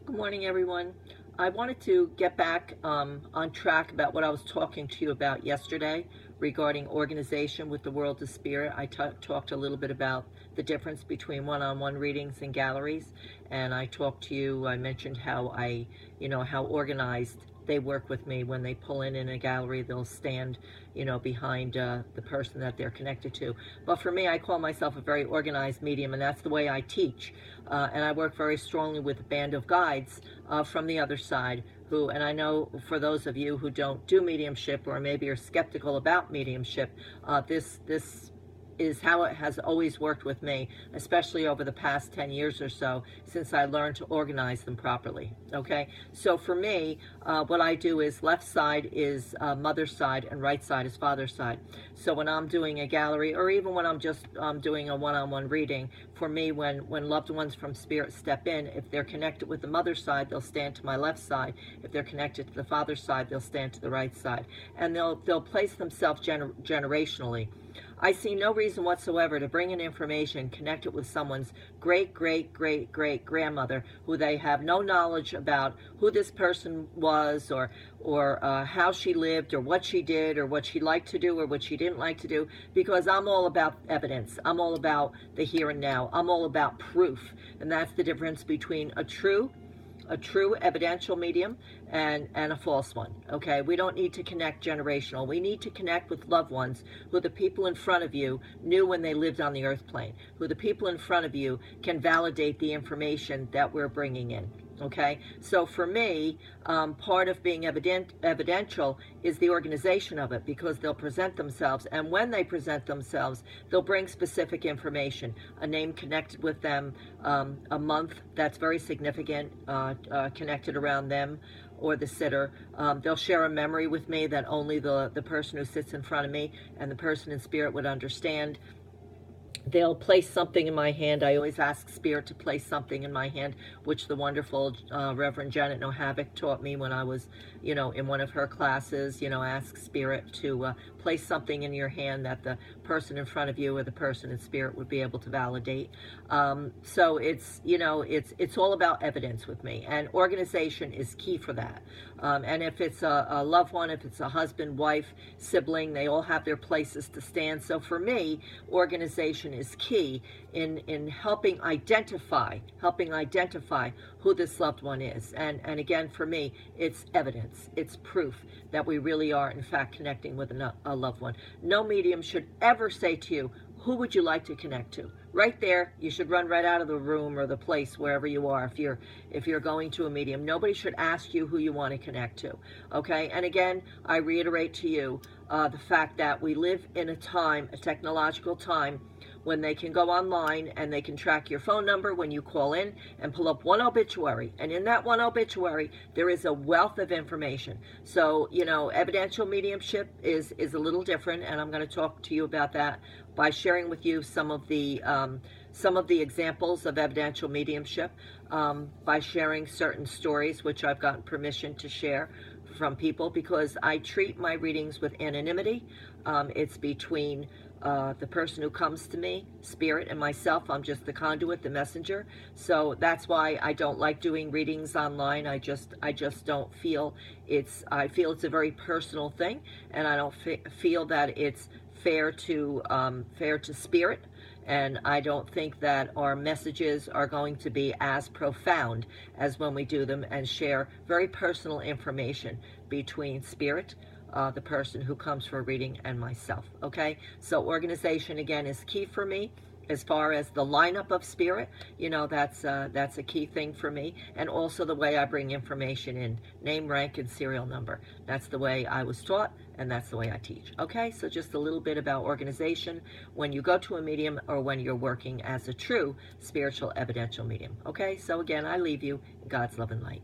Good morning, everyone. I wanted to get back on track about what I was talking to you about yesterday regarding organization with the world of spirit. I talked a little bit about the difference between one-on-one readings and galleries, and I mentioned how how organized they work with me. When they pull in a gallery, they'll stand, behind the person that they're connected to. But for me, I call myself a very organized medium, and that's the way I teach. And I work very strongly with a band of guides from the other side and I know for those of you who don't do mediumship or maybe are skeptical about mediumship, this is how it has always worked with me, especially over the past 10 years or so since I learned to organize them properly. Okay, so for me, what I do is left side is mother's side and right side is father's side. So when I'm doing a gallery, or even when I'm just doing a one-on-one reading, for me, when loved ones from spirit step in, if they're connected with the mother's side, they'll stand to my left side. If they're connected to the father's side, they'll stand to the right side, and they'll place themselves generationally. I see no reason whatsoever to bring in information connected with someone's great-great-great-great-grandmother who they have no knowledge about who this person was, or how she lived, or what she did, or what she liked to do, or what she didn't like to do, because I'm all about evidence. I'm all about the here and now. I'm all about proof, and that's the difference between a true evidential medium and a false one. Okay, we don't need to connect generational. We need to connect with loved ones who the people in front of you knew when they lived on the earth plane, who the people in front of you can validate the information that we're bringing in. Okay, so for me, part of being evidential is the organization of it, because they'll present themselves, and when they present themselves, they'll bring specific information, a name connected with them, a month that's very significant, connected around them or the sitter. They'll share a memory with me that only the person who sits in front of me and the person in spirit would understand. They'll place something in my hand. I always ask Spirit to place something in my hand, which the wonderful Reverend Janet Nohavik taught me when I was, in one of her classes. Ask Spirit to place something in your hand that the person in front of you or the person in spirit would be able to validate. So it's all about evidence with me, and organization is key for that. And if it's a loved one, if it's a husband, wife, sibling, they all have their places to stand. So for me, organization is key in helping identify who this loved one is. And again, for me, it's evidence. It's proof that we really are, in fact, connecting with a loved one. No medium should ever say to you, who would you like to connect to? Right there, you should run right out of the room or the place wherever you are. If you're going to a medium, nobody should ask you who you want to connect to. Okay, and again, I reiterate to you the fact that we live in a technological time, when they can go online and they can track your phone number when you call in and pull up one obituary. And in that one obituary, there is a wealth of information. So, evidential mediumship is a little different, and I'm going to talk to you about that by sharing with you some of the examples of evidential mediumship, by sharing certain stories which I've gotten permission to share from people, because I treat my readings with anonymity. It's between the person who comes to me, spirit, and myself. I'm just the conduit, the messenger. So that's why I don't like doing readings online. I just don't feel I feel it's a very personal thing, and I don't feel that it's fair to spirit. And I don't think that our messages are going to be as profound as when we do them and share very personal information between spirit, the person who comes for a reading, and myself. Okay, so organization again is key for me. As far as the lineup of spirit, that's a key thing for me. And also the way I bring information in, name, rank, and serial number. That's the way I was taught, and that's the way I teach. Okay, so just a little bit about organization when you go to a medium or when you're working as a true spiritual evidential medium. Okay, so again, I leave you in God's love and light.